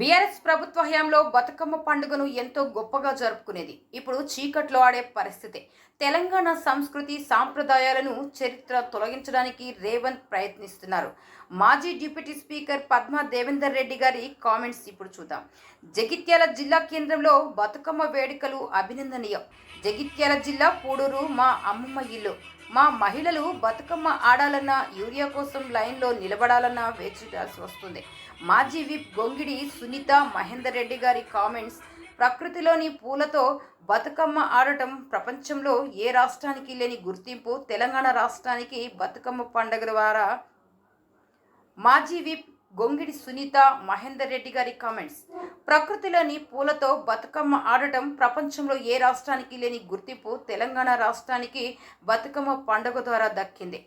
BRS ప్రభుత్వ హయాంలో బతుకమ్మ పండుగను ఎంతో గొప్పగా జరుపుకునేది. ఇప్పుడు చీకట్లో ఆడే పరిస్థితి. తెలంగాణ సంస్కృతి సాంప్రదాయాలను చరిత్ర తొలగించడానికి రేవంత్ ప్రయత్నిస్తున్నారు. మాజీ డిప్యూటీ స్పీకర్ పద్మా దేవేందర్ రెడ్డి గారి కామెంట్స్ ఇప్పుడు చూద్దాం. జగిత్యాల జిల్లా కేంద్రంలో బతుకమ్మ వేడుకలు అభినందనీయం. జగిత్యాల జిల్లా పూడూరు మా అమ్మమ్మ ఇల్లు. మా మహిళలు బతుకమ్మ ఆడాలన్నా, యూరియా కోసం లైన్లో నిలబడాలన్నా వేచి చూడాల్సి వస్తుంది. మాజీ విప్ గొంగిడి సునీత మహేందర్ రెడ్డి గారి కామెంట్స్. ప్రకృతిలోని పూలతో బతుకమ్మ ఆడటం ప్రపంచంలో ఏ రాష్ట్రానికి లేని గుర్తింపు తెలంగాణ రాష్ట్రానికి బతుకమ్మ పండుగ ద్వారా. మాజీ విప్ గొంగిడి సునీత మహేందర్ రెడ్డి గారి కామెంట్స్. ప్రకృతిలోని పూలతో బతుకమ్మ ఆడటం ప్రపంచంలో ఏ రాష్ట్రానికి లేని గుర్తింపు తెలంగాణ రాష్ట్రానికి బతుకమ్మ పండుగ ద్వారా దక్కింది.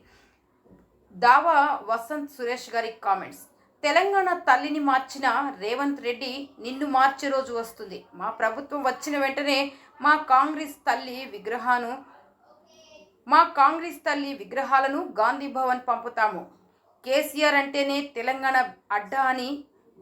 దావా వసంత్ సురేష్ గారి కామెంట్స్. తెలంగాణ తల్లిని మార్చిన రేవంత్ రెడ్డి నిన్ను మార్చే రోజు వస్తుంది. మా ప్రభుత్వం వచ్చిన వెంటనే మా కాంగ్రెస్ తల్లి విగ్రహాలను గాంధీ భవన్ పంపుతాము. కేసీఆర్ అంటేనే తెలంగాణ అడ్డా అని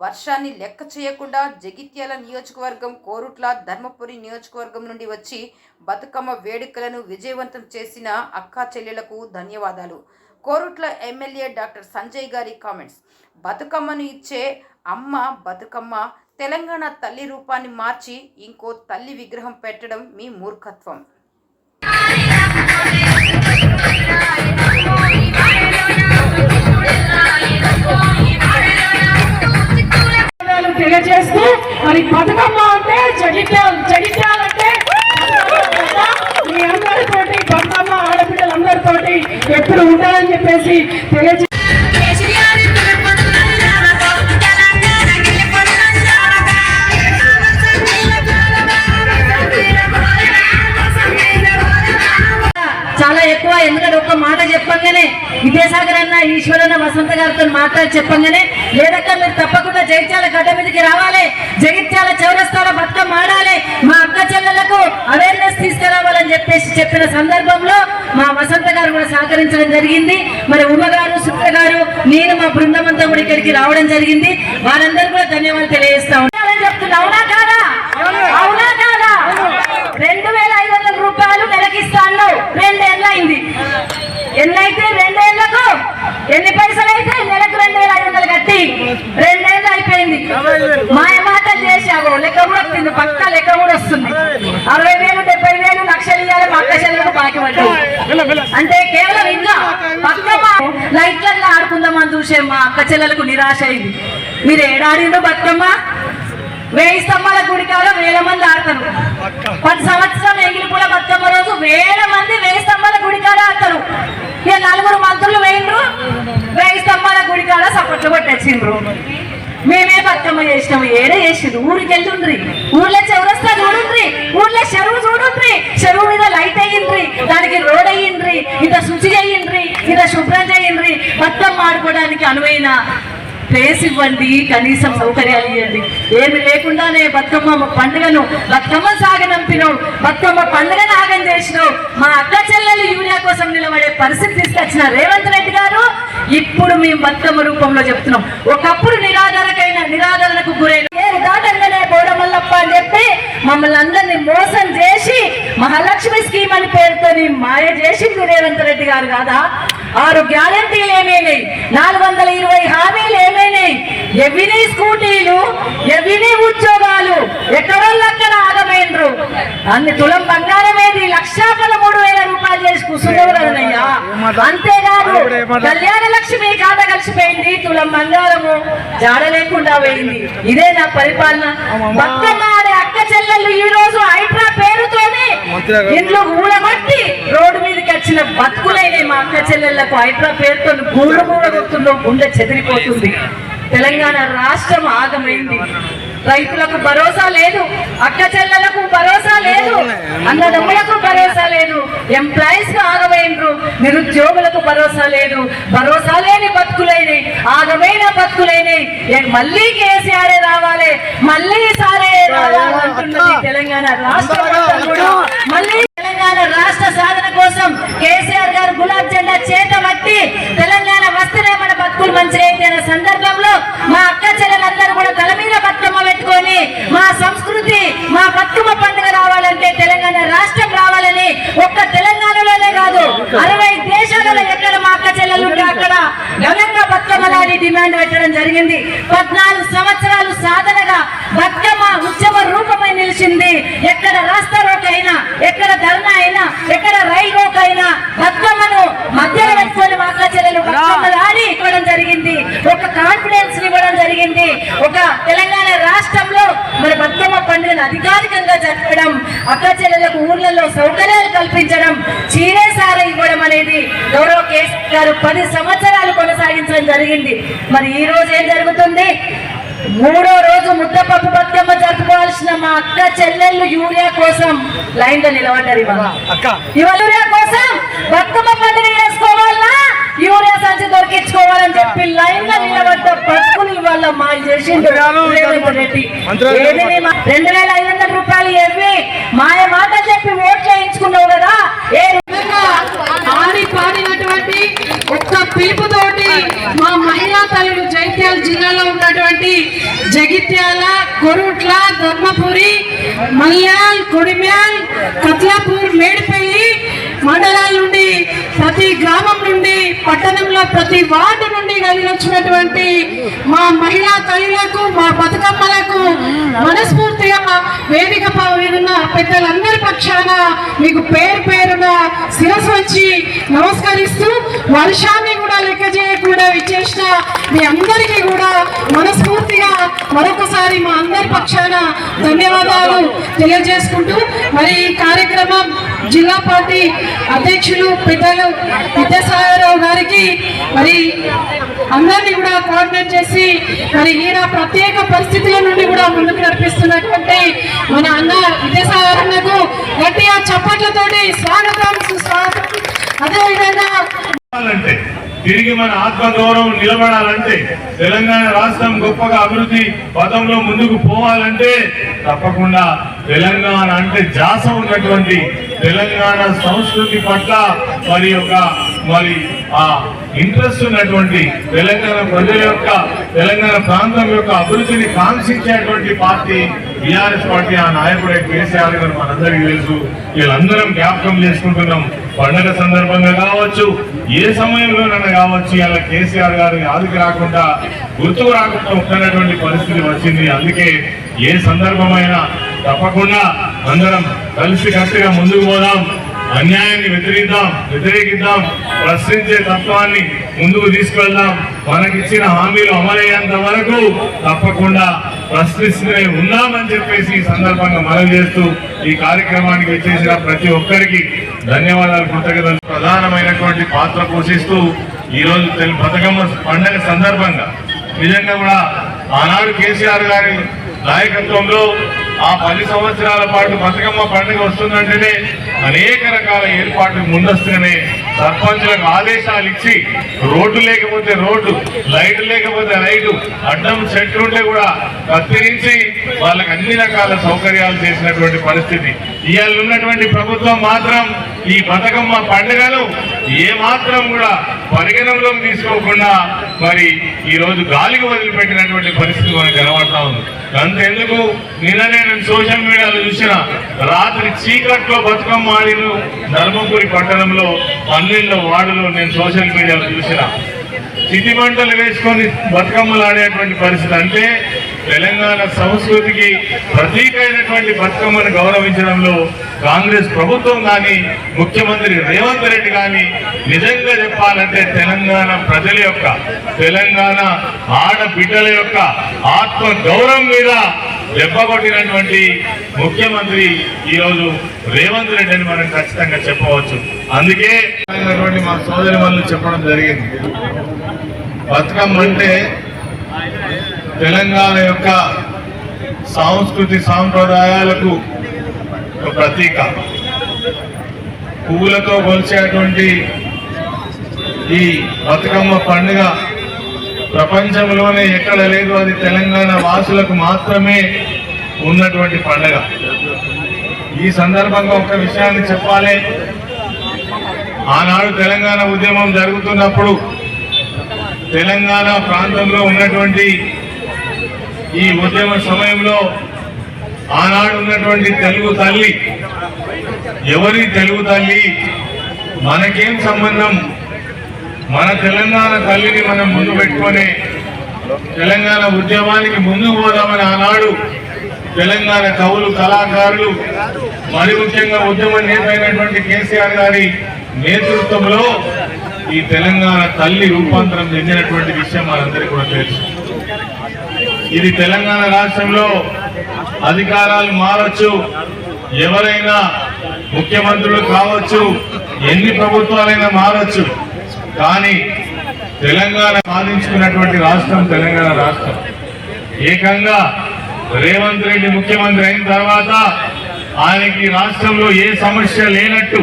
వర్షాన్ని లెక్క చేయకుండా జగిత్యాల నియోజకవర్గం, కోరుట్ల, ధర్మపురి నియోజకవర్గం నుండి వచ్చి బతుకమ్మ వేడుకలను విజయవంతం చేసిన అక్కా చెల్లెలకు ధన్యవాదాలు. కోరుట్ల ఎమ్మెల్యే డాక్టర్ సంజయ్ గారి కామెంట్స్. బతుకమ్మను ఇచ్చే అమ్మ బతుకమ్మ. తెలంగాణ తల్లి రూపాన్ని మార్చి ఇంకో తల్లి విగ్రహం పెట్టడం మీ మూర్ఖత్వం. తెలియజేస్తూ మరి బతుకమ్మ అంటే జగిత్యాలంటే మీ అందరితోటి బతుకమ్మ ఆడపిల్లలందరితోటి ఎప్పుడు ఉండాలని చెప్పేసి తెలియజే. చాలా ఎక్కువ. ఎందుకంటే ఒక్క మాట చెప్పంగానే విద్యాసాగర్ అన్న, ఈశ్వరన్న, వసంత గారితో మాట్లాడి చెప్పంగానే లేదక్క మీరు తప్పకుండా జగిత్యాల గడ్డ మీదకి రావాలి, జగిత్యాల చౌరస్తాల బతుకమ్మ ఆడాలి, మా అక్క చెల్లెలకు అవేర్నెస్ తీసుకురావాలని చెప్పేసి చెప్పిన సందర్భంలో మా వసంత గారు కూడా సహకరించడం జరిగింది. మరి ఉమ గారు, సుప్ర గారు, నేను మా బృందం అంతా కూడా ఇక్కడికి రావడం జరిగింది. వారందరూ కూడా ధన్యవాదాలు తెలియజేస్తా ఉన్నాను. చెప్తున్నా అవునా కాదా? అవునా కాదా? 2500 రూపాయలు నెలకిస్తాను. 2 ఏళ్ళు అయింది. ఎన్నైతే 2 ఏళ్లకు ఎన్ని పైసలు అయితే నెలకు 2500 కట్టి 2 ఏళ్ళు అయిపోయింది. మాయ మాటలు చేశావు. లెక్క కూడా వస్తుంది, పక్క లెక్క కూడా వస్తుంది. 60,000, 70,000 లక్షలు ఇవ్వాలి మా అక్క చెల్లెలకు బాకీ పట్టు అంటే కేవలం ఇంకా పక్క లైట్లలో ఆడుకుందామని చూసే మా అక్క చెల్లెలకు నిరాశ అయింది. మీరు ఏడాడిందో బతుకమ్మ 1000 స్తంభాల గుడి కాడ 1000 మంది ఆడతారు. 10 సంవత్సరం ఎంగిలి కూడా బతుకమ్మ రోజు 1000 మంది 1000 స్తంభాల గుడి కాడ ఆడతారు. ఇక 4 మంత్రులు 1000 స్తంభాల గుడి కాడ సపోర్ట్లు కొట్టేసిండ్రు. మేమే బతుకమ్మ చేసినాము. ఏడే చేసిండ్రు. ఊరికి వెళ్తుండ్రి, ఊర్లో చౌరస్తా చూడుండ్రి, ఊర్లో చెరువు చూడుండ్రి, చెరువు మీద లైట్ అయ్యిండ్రి, దానికి రోడ్ అయ్యిండ్రి, ఇంత శుచి చేయండ్రి, ఇంత శుభ్రం చేయండ్రి. బతుకమ్మ ఆడుకోవడానికి అనువైన ప్లేస్ ఇవ్వండి, కనీసం సౌకర్యాలు ఇవ్వండి. ఏమి లేకుండానే బతుకమ్మ పండుగను సాగనంపినావు, బతుకమ్మ పండుగను ఆగం చేసినావు. మా అక్క చెల్లెలు యూరియా కోసం నిలబడే పరిస్థితి తీసుకొచ్చిన రేవంత్ రెడ్డి గారు ఇప్పుడు మేము బతుకమ్మ రూపంలో చెప్తున్నాం. ఒకప్పుడు నిరాదరణకు గురైన దాటంగానే బోడమల్లప్ప అని చెప్పి మమ్మల్ని అందరినీ మోసం చేసి మహాలక్ష్మి స్కీమ్ అని పేరుతో మాయ చేసింది రేవంత్ రెడ్డి గారు కాదా? 6 గ్యారంటీలు ఏమైనాయి, 420 హామీలు ఏమైనాయి, ఎవిని స్కూటీలు, ఎవిని ఉద్యోగాలు, ఎక్కడోళ్ళక్కడ ఆగమైనరు. అన్ని తులం బంగారం ఏది 1,13,000 రూపాయలు చేసి కూర్చున్నావు కదనయ్యా. అంతేకాదు కళ్యాణ లక్ష్మి కాట కలిసిపోయింది, తులం బంగారము జాడ లేకుండా పోయింది. ఇదే నా పరిపాలన. బతుకమ్మ ఆడే అక్క చెల్లెళ్ళు ఈ రోజు హైడ్రా పేరుతోనే ఇంట్లో ఊడబట్టి రోడ్డు మీదకి వచ్చిన బతుకులైన మా అక్క చెల్లెళ్లకు హైడ్రా పేరుతో గూడు కొడుతుందో గుండె చెదిరిపోతుంది. తెలంగాణ రాష్ట్రం ఆగమైంది. రైతులకు భరోసా లేదు, అక్క చెల్లెలకు భరోసా లేదు, అన్నదమ్ములకు భరోసా లేదు, ఎంప్లాయీస్ కు ఆగమైనరు, నిరుద్యోగులకు భరోసా లేదు. భరోసా లేని బతుకులైనవి, ఆగమైన బతుకులైనవి. మళ్ళీ కేసీఆర్ రావాలి, మళ్ళీ సారే రావాలంటున్నది తెలంగాణ రాష్ట్రం. మళ్ళీ తెలంగాణ రాష్ట్ర సాధన కోసం కేసీఆర్ గారు గులాబ్ జెండా చేత పట్టి తెలంగాణ వస్తేనే మన బతుకులు మంచిగా సందర్భంలో మా అక్క చెల్లెలందరూ కూడా తల మీద బతుకమ్మ ఘనంగా బతుకమ్మలాడి డిమాండ్ పెట్టడం జరిగింది. 14 సంవత్సరాలు సాధనగా బతుకమ్మ ఉత్సవ రూపమై నిలిచింది. ఎక్కడ రాస్తా రోక్ అయినా, ఎక్కడ ధర్నా అయినా, ఎక్కడ రైల్ రోక్ అయినా బతుకమ్మను మధ్యలో పెట్టుకొని మా అక్క చెల్లెలు బతుకమ్మలాడి ఇవ్వడం జరిగింది. ఒక కాన్ఫిడెన్స్ ఇవ్వడం జరిగింది. ఒక తెలంగాణ రాష్ట్రంలో మరి బతుకమ్మ పండుగను అధికారికంగా జరపడం, అక్క చెల్లెలకు ఊర్లలో సౌకర్యాలు కల్పించడం, చీరే సార ఇవ్వడం అనేది గౌరవ కేసీఆర్ గారు 10 సంవత్సరాలు కొనసాగించడం జరిగింది. మరి ఈ రోజు ఏం జరుగుతుంది? 3వ రోజు ముద్దపప్పు బతుకమ్మ జరుపుకోవాల్సిన మా అక్క చెల్లెళ్ళు యూరియా కోసం లైన్ లో నిలబడ్డారు. ఇవాళ యూరియా కోసం బతుకమ్మ పండుగ చేసుకోవాలన్నా యూరియా సంచి దొరికించుకోవాలని చెప్పి లైన్ లో నిలబడ్డ బతుకులు ఇవాళ మా చేసిండు రేవంత్ రెడ్డి. 2500 రూపాయలు ఇవ్వి మాయ మాట చెప్పి ఓట్లు వేయించుకున్నావు కదా. ఆడి పాడినటువంటి ఒక్క పిలుపుతోటి మా మహిళా తల్లులు జైత్యాల జిల్లాలో ఉన్నటువంటి జగిత్యాల, కొరుట్ల, ధర్మపురి, మల్యాల్, కొడిమ్యాల్, కత్లాపూర్, మేడిపల్లి మండలాల నుండి, ప్రతి గ్రామం నుండి, పట్టణంలో ప్రతి వార్డు నుండి కలిగినటువంటి మా మహిళా తల్లులకు, మా బతుకమ్మలకు మనస్ఫూర్తిగా వేదిక ఉన్న పెద్దలందరి పక్షాన మీకు పేరు పేరున శిరస్సు వచ్చి నమస్కరిస్తూ, వర్షాన్ని కూడా లెక్క చేయకుండా ఇచ్చేసిన మీ అందరికీ కూడా మనస్ఫూర్తిగా మరొకసారి మా అందరి పక్షాన ధన్యవాదాలు తెలియజేసుకుంటూ, మరి ఈ కార్యక్రమం జిల్లా పార్టీ అధ్యక్షులు పెద్దలు విద్యాసాగరరావు గారికి మరి అందరినీ కూడా కోఆర్డినేట్ చేసి మరి ఈయన ప్రత్యేక పరిస్థితుల నుండి కూడా ముందుకు నడిపిస్తున్నటువంటి మన అన్న విద్యాసాగర్ అన్నకు గట్టిగా చప్పట్లతోటి స్వాగతం, సుస్వాగతం. అదేవిధంగా తిరిగి మన ఆత్మగౌరవం నిలబడాలంటే, తెలంగాణ రాష్ట్రం గొప్పగా అభివృద్ధి పథంలో ముందుకు పోవాలంటే తప్పకుండా తెలంగాణ అంటే జాస ఉన్నటువంటి తెలంగాణ సంస్కృతి పట్ల మరి ఆ ఇంట్రెస్ట్ ఉన్నటువంటి తెలంగాణ ప్రజల యొక్క, తెలంగాణ ప్రాంతం యొక్క అభివృద్ధిని కాంక్షించేటువంటి పార్టీ టీఆర్ఎస్ పార్టీ. ఆ నాయకుడే కేసీఆర్ గారు మనందరికీ తెలుసు. వీళ్ళందరం జ్ఞాపకం చేసుకుంటున్నాం. పండుగ సందర్భంగా కావచ్చు, ఏ సమయంలోనైనా కావచ్చు, ఇలా కేసీఆర్ గారు ఆదికి రాకుండా, గుర్తుకు రాకుండా ఉంటున్నటువంటి పరిస్థితి వచ్చింది. అందుకే ఏ సందర్భమైనా తప్పకుండా అందరం కలిసి కట్టుగా ముందుకు పోదాం, అన్యాయాన్ని వ్యతిరేకిద్దాం, ప్రశ్నించే తత్వాన్ని ముందుకు తీసుకెళ్దాం. మనకిచ్చిన హామీలు అమలయ్యేంత వరకు తప్పకుండా ప్రశ్నిస్తూనే ఉన్నామని చెప్పేసి ఈ సందర్భంగా మనవి చేస్తూ ఈ కార్యక్రమానికి వచ్చేసిన ప్రతి ఒక్కరికి ధన్యవాదాలు, కృతజ్ఞతలు. ప్రధానమైనటువంటి పాత్ర పోషిస్తూ ఈరోజు బతుకమ్మ పండుగ సందర్భంగా నిజంగా కూడా ఆనాడు కేసీఆర్ గారి నాయకత్వంలో ఆ 10 సంవత్సరాల పాటు బతుకమ్మ పండుగ వస్తుందంటేనే అనేక రకాల ఏర్పాట్లు ముందస్తుగానే సర్పంచులకు ఆదేశాలు ఇచ్చి, రోడ్డు లేకపోతే రోడ్డు, లైట్ లేకపోతే లైటు, అడ్డం చెట్లు ఉంటే కూడా కత్తిరించి వాళ్ళకి అన్ని రకాల సౌకర్యాలు చేసినటువంటి పరిస్థితి. ఇవాళ ఉన్నటువంటి ప్రభుత్వం మాత్రం ఈ బతుకమ్మ పండుగను ఏ మాత్రం కూడా పరిగణనలోకి తీసుకోకుండా మరి ఈ రోజు గాలికి వదిలిపెట్టినటువంటి పరిస్థితి మనకు కనబడతా ఉంది. అంతెందుకు, నిన్ననే నేను సోషల్ మీడియాలో చూసిన, రాత్రి చీకట్లో బతుకమ్మ ఆడిను ధర్మపురి పట్టణంలో 12 వార్డులో నేను సోషల్ మీడియాలో చూసిన. చితి మంటలు వేసుకొని బతుకమ్మలు ఆడేటువంటి పరిస్థితి. అంటే తెలంగాణ సంస్కృతికి ప్రతీకైనటువంటి బతుకమ్మను గౌరవించడంలో కాంగ్రెస్ ప్రభుత్వం కానీ, ముఖ్యమంత్రి రేవంత్ రెడ్డి కానీ నిజంగా చెప్పాలంటే తెలంగాణ ప్రజల యొక్క, తెలంగాణ ఆడబిడ్డల యొక్క ఆత్మ గౌరవం మీద దెబ్బకొట్టినటువంటి ముఖ్యమంత్రి ఈరోజు రేవంత్ రెడ్డి అని మనం ఖచ్చితంగా చెప్పవచ్చు. అందుకే మా సోదరి వాళ్ళు చెప్పడం జరిగింది, బతుకమ్మ అంటే తెలంగాణ యొక్క సంస్కృతి సాంప్రదాయాలకు ఒక ప్రతీక. పువ్వులతో కొలిచేటువంటి ఈ బతుకమ్మ పండుగ ప్రపంచంలోనే ఎక్కడ లేదు, అది తెలంగాణ వాసులకు మాత్రమే ఉన్నటువంటి పండుగ. ఈ సందర్భంగా ఒక విషయాన్ని చెప్పాలి. ఆనాడు తెలంగాణ ఉద్యమం జరుగుతున్నప్పుడు తెలంగాణ ప్రాంతంలో ఉన్నటువంటి ఈ ఉద్యమ సమయంలో ఆనాడు ఉన్నటువంటి తెలుగు తల్లి, ఎవరి తెలుగు తల్లి, మనకేం సంబంధం, మన తెలంగాణ తల్లిని మనం ముందు పెట్టుకొని తెలంగాణ ఉద్యమానికి ముందుకు పోదామని ఆనాడు తెలంగాణ కవులు కళాకారులు మరి ముఖ్యంగా ఉద్యమ నేత అయినటువంటి కేసీఆర్ గారి నేతృత్వంలో ఈ తెలంగాణ తల్లి రూపాంతరం చెందినటువంటి విషయం మనందరికీ కూడా తెలుసు. ఇది తెలంగాణ రాష్ట్రంలో అధికారాలు మారచ్చు, ఎవరైనా ముఖ్యమంత్రులు కావచ్చు, ఎన్ని ప్రభుత్వాలైనా మారచ్చు, కానీ తెలంగాణ సాధించుకున్నటువంటి రాష్ట్రం తెలంగాణ రాష్ట్రం. ఏకంగా రేవంత్ రెడ్డి ముఖ్యమంత్రి అయిన తర్వాత ఆయనకి రాష్ట్రంలో ఏ సమస్య లేనట్టు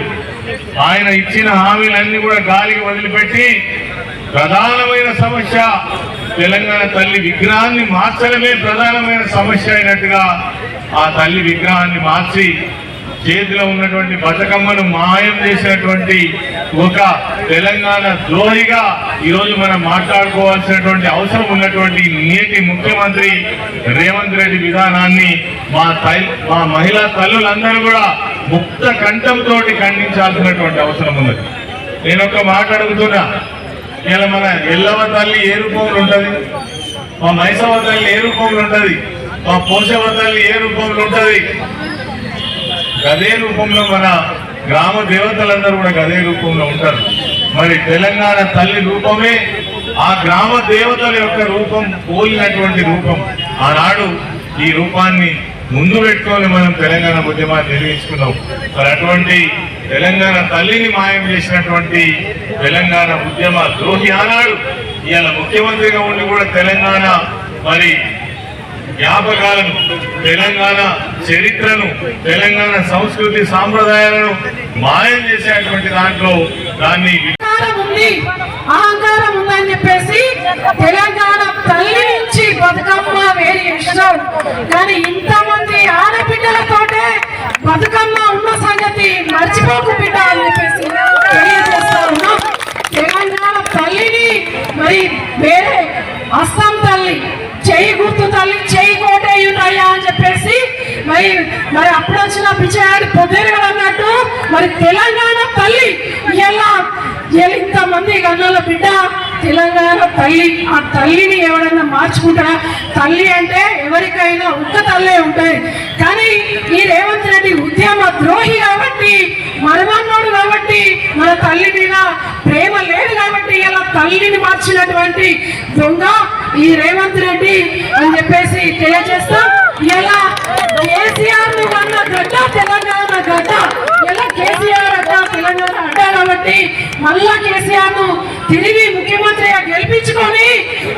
ఆయన ఇచ్చిన హామీలన్నీ కూడా గాలికి వదిలిపెట్టి ప్రధానమైన సమస్య తెలంగాణ తల్లి విగ్రహాన్ని మార్చడమే ప్రధానమైన సమస్య అయినట్టుగా ఆ తల్లి విగ్రహాన్ని మార్చి చేతిలో ఉన్నటువంటి బతుకమ్మను మాయం చేసినటువంటి ఒక తెలంగాణ ద్రోహిగా ఈరోజు మనం మాట్లాడుకోవాల్సినటువంటి అవసరం ఉన్నటువంటి నేటి ముఖ్యమంత్రి రేవంత్ రెడ్డి విధానాన్ని మా మహిళా తల్లులందరూ కూడా ముక్త కంఠంతో ఖండించాల్సినటువంటి అవసరం ఉన్నది. నేను ఒక మాట అడుగుతున్నా, ఇలా మన ఎల్లవ తల్లి ఏ రూపంలో ఉంటది, మా మైసవ తల్లి ఏ రూపంలో ఉంటది, మా పోషవ తల్లి ఏ రూపంలో ఉంటది, గదే రూపంలో మన గ్రామ దేవతలందరూ కూడా గదే రూపంలో ఉంటారు. మరి తెలంగాణ తల్లి రూపమే ఆ గ్రామ దేవతల యొక్క రూపం పోలినటువంటి రూపం. ఆనాడు ఈ రూపాన్ని ముందు పెట్టుకొని మనం తెలంగాణ ఉద్యమాన్ని నిర్వహించుకున్నాం. మరి అటువంటి తెలంగాణ తల్లిని మాయం చేసినటువంటి తెలంగాణ ఉద్యమ ద్రోహి ఆనాడు ఇవాళ ముఖ్యమంత్రిగా ఉండి కూడా తెలంగాణ మరి జ్ఞాపకాలను, తెలంగాణ చరిత్రను, తెలంగాణ సంస్కృతి సాంప్రదాయాలను మాయం చేసేటువంటి దాంట్లో దాన్ని అహంకారం ఉందని చెప్పేసి తెలంగాణ తల్లి నుంచి బతుకమ్మ వేరే విషయం, కానీ ఇంతమంది ఆడబిడ్డలతోటే బతుకమ్మ ఉన్న సంగతి మర్చిపోకు బిడ్డ అని చెప్పేసి తెలియజేస్తా ఉన్నాం. తెలంగాణ తల్లిని మరి వేరే అస్సాం తల్లి, చెయ్యి గుర్తు తల్లి, చెయ్యి కోటయ్యున్నాయా అని చెప్పేసి మరి అప్పుడు వచ్చిన పిచ్చాడు పొద్దురు అన్నట్టు మరి తెలంగాణ తల్లి ఎలా ఇంతమంది గన్నల బిడ్డ తెలంగాణ తల్లి. ఆ తల్లిని ఎవరైనా మార్చుకుంటారా? తల్లి అంటే ఎవరికైనా ఒక్క తల్లే ఉంటాయి, కానీ ఈ రేవంత్ రెడ్డి ఉద్యమ ద్రోహి కాబట్టి, మరమన్నోడు కాబట్టి, మన తల్లి మీద ప్రేమ లేదు కాబట్టి ఇలా తల్లిని మార్చినటువంటి దొంగ ఈ రేవంత్ రెడ్డి అని చెప్పేసి తెలియజేస్తాం. ఇలా కేసీఆర్ ను అన్న గడ్డ తెలంగాణ గడ్డ, ఇలా కేసీఆర్ అడ్డ తెలంగాణ అడ్డ కాబట్టి మళ్ళా కేసీఆర్ ను తిరిగి ముఖ్యమంత్రిగా గెలిపించుకొని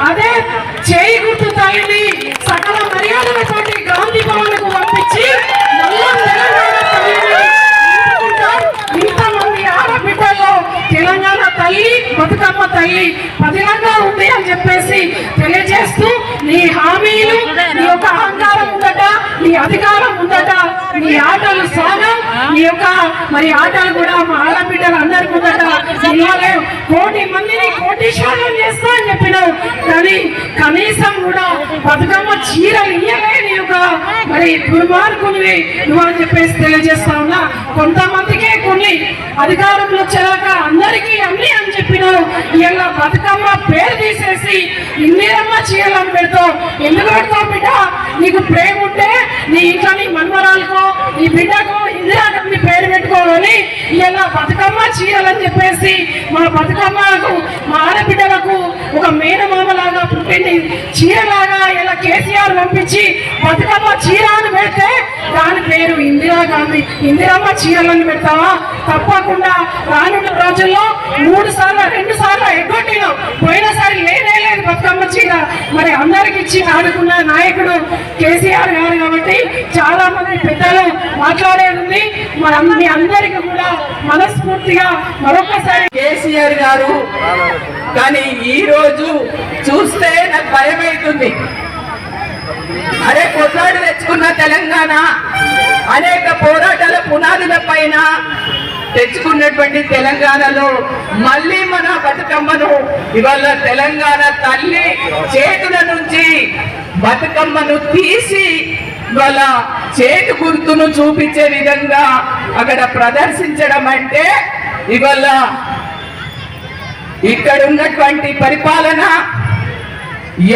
అదే చేయి గుర్తు తల్లిని సకల మర్యాదలతోటి గాంధీ భవన్ కు పంపించి మళ్ళా తెలంగాణ తల్లిని ఇంతమంది ఆడబిడ్డల్లో తెలంగాణ తల్లి బతుకమ్మ తల్లి పదిలంగా ఉంది అని చెప్పేసి తెలియజేస్తూ, నీ హామీలు, నీ యొక్క అహంకారం ఉందట, నీ అధికారం ఉందట, నీ ఆటలు సాగం, నీ యొక్క మరి ఆటలు కూడా మా ఆడబిడ్డలు అందరికీ ఉందట. ఇలాగే 1,000,000 మందిని కోటీశ్వరులను చేస్తా అని చెప్పినావు, కానీ కనీసం కూడా బతుకమ్మ చీరలు ఇయ్యలేని యొక్క మరి దుర్మార్గునివి నువ్వు అని చెప్పేసి తెలియజేస్తా ఉన్నా. కొంతమందికే కొన్ని అధికారంలో వచ్చాక అందరికీ అన్ని అని చెప్పినావు. ఇలా బతుకమ్మ పేరు తీసేసి ఇందిరమ్మ చీరలను పెడతావు. ఎందుకు పెడతావు బిడ్డ? నీకు ప్రేమ ఉంటే నీ ఇంట్లో నీ మన్మరాలకో నీ బిడ్డకో ఇందిరాగాంధీ పేరు పెట్టుకోవాలని ఇలా బతుకమ్మ చీరలని చెప్పేసి మా బతుకమ్మలకు, మా ఆడబిడ్డలకు ఒక మేనమామలాగా పుట్టింది చీరలాగా ఇలా కేసీఆర్ పంపించి బతుకమ్మ చీర అని పెడితే దాని పేరు ఇందిరాగాంధీ. ఇందిరమ్మ చీరలను పెడతావా? తప్పకుండా రానున్న రోజుల్లో 2 సార్లు ఎగ్గొట్టినావు. పోయినసారి లేనే లేదు బతుకమ్మ చీర. మరి అందరికి ఇచ్చి ఆడుకున్న నాయకుడు కేసీఆర్ గారు కాబట్టి చాలా మంది పెద్దలు మాట్లాడేది ఉంది. మీ అందరికి కూడా మనస్ఫూర్తిగా మరొకసారి కేసీఆర్ గారు, కానీ ఈ రోజు చూస్తే నాకు భయమవుతుంది. అరే కొట్లాడి తెచ్చుకున్న తెలంగాణ అనేక పోరాటాల పునాదుల పైన తెచ్చుకున్నటువంటి తెలంగాణలో మళ్ళీ మన బతుకమ్మను ఇవాళ తెలంగాణ తల్లి చేతుల నుంచి బతుకమ్మను తీసి ఇవాళ చేతి గుర్తును చూపించే విధంగా అక్కడ ప్రదర్శించడం అంటే ఇవాళ ఇక్కడ ఉన్నటువంటి పరిపాలన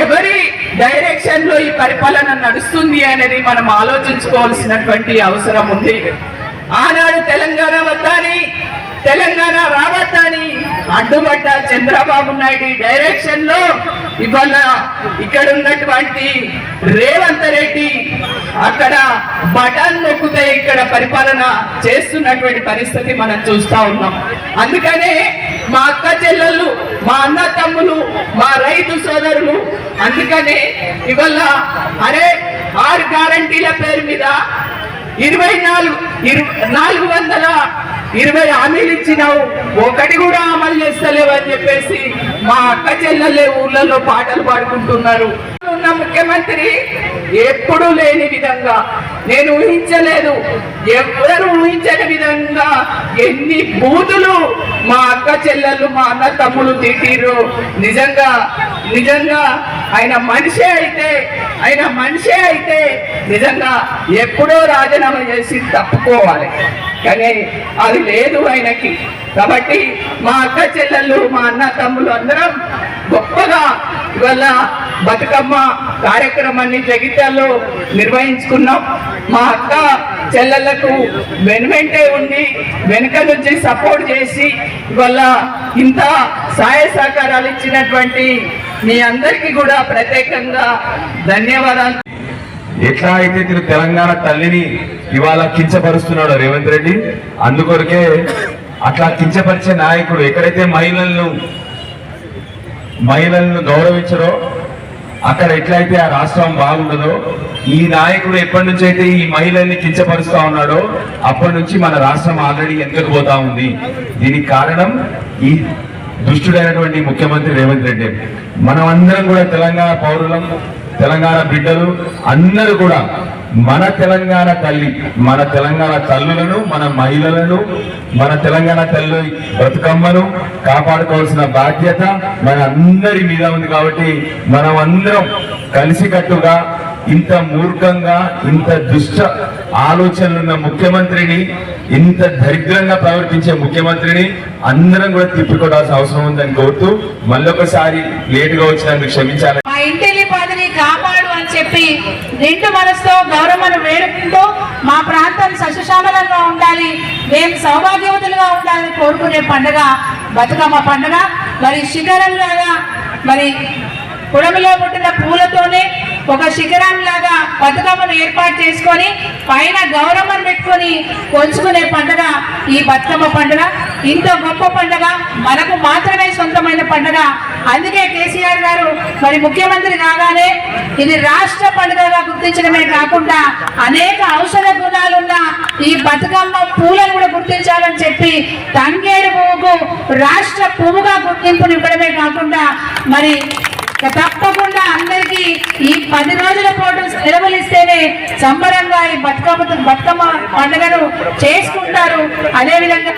ఎవరి డైరెక్షన్ లో ఈ పరిపాలన నడుస్తుంది అనేది మనం ఆలోచించుకోవాల్సినటువంటి అవసరం ఉంది. ఆనాడు తెలంగాణ వద్దని, తెలంగాణ రావద్దని అడ్డుపడ్డ చంద్రబాబు నాయుడు డైరెక్షన్ లో ఇవాళ ఇక్కడ ఉన్నటువంటి రేవంత్ రెడ్డి అక్కడ బటన్ నొక్కితే ఇక్కడ పరిపాలన చేస్తున్నటువంటి పరిస్థితి మనం చూస్తా ఉన్నాం. అందుకనే మా అక్క చెల్లెళ్ళు, మా అన్న తమ్ములు, మా రైతు సోదరులు అందుకనే ఇవాళ 6 గ్యారంటీల పేరు మీద 420 హామీలు ఇచ్చినావు, ఒకటి కూడా అమలు చేస్తలేవు అని చెప్పేసి మా అక్క చెల్లెళ్ళే ఊర్లలో పాటలు పాడుకుంటున్నారు. ఉన్న ముఖ్యమంత్రి ఎప్పుడూ లేని విధంగా, నేను ఊహించలేదు, ఎవరు ఊహించని విధంగా ఎన్ని బూతులు మా అక్క చెల్లెళ్ళు, మా అన్న తమ్ములు తిట్టిరు. నిజంగా నిజంగా ఆయన మనిషే అయితే నిజంగా ఎప్పుడో రాజీనామా చేసి తప్పుకోవాలి, కానీ అది లేదు ఆయనకి. కాబట్టి మా అక్క చెల్లెళ్ళు, మా అన్న తమ్ములు అందరం గొప్పగా ఇవాళ బతుకమ్మ కార్యక్రమాన్ని జగిత్యాలలో నిర్వహించుకున్నాం. మా అక్క చెల్లెళ్లకు వెనువెంటే ఉండి వెనుక నుంచి సపోర్ట్ చేసి ఇవాళ ఇంత సహాయ సహకారాలు ఇచ్చినటువంటి మీ అందరికీ కూడా ప్రత్యేకంగా ధన్యవాదాలు. ఎట్లా అయితే తిరు తెలంగాణ తల్లిని ఇవాళ కించపరుస్తున్నాడు రేవంత్ రెడ్డి, అందుకొరకే అట్లా కించపరిచే నాయకుడు ఎక్కడైతే మహిళలను గౌరవించరో అక్కడ ఎట్లయితే ఆ రాష్ట్రం బాగుండదో, ఈ నాయకుడు ఎప్పటి నుంచి అయితే ఈ మహిళల్ని కించపరుస్తా ఉన్నాడో అప్పటి నుంచి మన రాష్ట్రం ఆల్రెడీ వెనుకకు పోతా ఉంది. దీనికి కారణం ఈ దుష్టుడైనటువంటి ముఖ్యమంత్రి రేవంత్ రెడ్డి. మనం అందరం కూడా తెలంగాణ పౌరులం, తెలంగాణ బిడ్డలు అందరూ కూడా మన తెలంగాణ తల్లి, మన తెలంగాణ తల్లులను, మన మహిళలను, మన తెలంగాణ తల్లి బతుకమ్మను కాపాడుకోవాల్సిన బాధ్యత మన అందరి మీద ఉంది. కాబట్టి మనం అందరం కలిసికట్టుగా ఇంత మూర్ఖంగా, ఇంత దుష్ట ఆలోచనలున్న ముఖ్యమంత్రిని, ఇంత దరిద్రంగా ప్రవర్తించే ముఖ్యమంత్రిని అందరం కూడా తిప్పికొట్టాల్సిన అవసరం ఉందని కోరుతూ మళ్ళొకసారి లేటుగా వచ్చినందుకు క్షమించాలి. మా ఇంటిల్లి పాదిని కాపాడు అని చెప్పి నిండు మనసుతో గౌరవను వేడుకుంటూ మా ప్రాంతం సస్యశ్యామలంగా ఉండాలి, మేము సౌభాగ్యవతులుగా ఉండాలని కోరుకునే పండుగ బతుకమ్మ పండుగ. మరి శిఖరంలాగా, మరి పొడవులో పుట్టిన పూలతోనే ఒక శిఖరంలాగా బతుకమ్మను ఏర్పాటు చేసుకొని పైన గౌరమ్మను పెట్టుకొని కొంచుకునే పండుగ ఈ బతుకమ్మ పండుగ. ఇంత గొప్ప పండుగ, మనకు మాత్రమే సొంతమైన పండుగ. అందుకే కేసీఆర్ గారు మరి ముఖ్యమంత్రి కాగానే ఇది రాష్ట్ర పండుగగా గుర్తించడమే కాకుండా అనేక ఔషధ గుణాలున్న ఈ బతుకమ్మ పూలను కూడా గుర్తించాలని చెప్పి తంగేడు పువ్వుకు రాష్ట్ర పువ్వుగా గుర్తింపునివ్వడమే కాకుండా మరి తప్పకుండా అందరికీ ఈ 10 రోజుల పాటు సెలవులు ఇస్తేనే సంబరంగా ఈ బతుకమ్మ పండుగను చేసుకుంటారు. అదేవిధంగా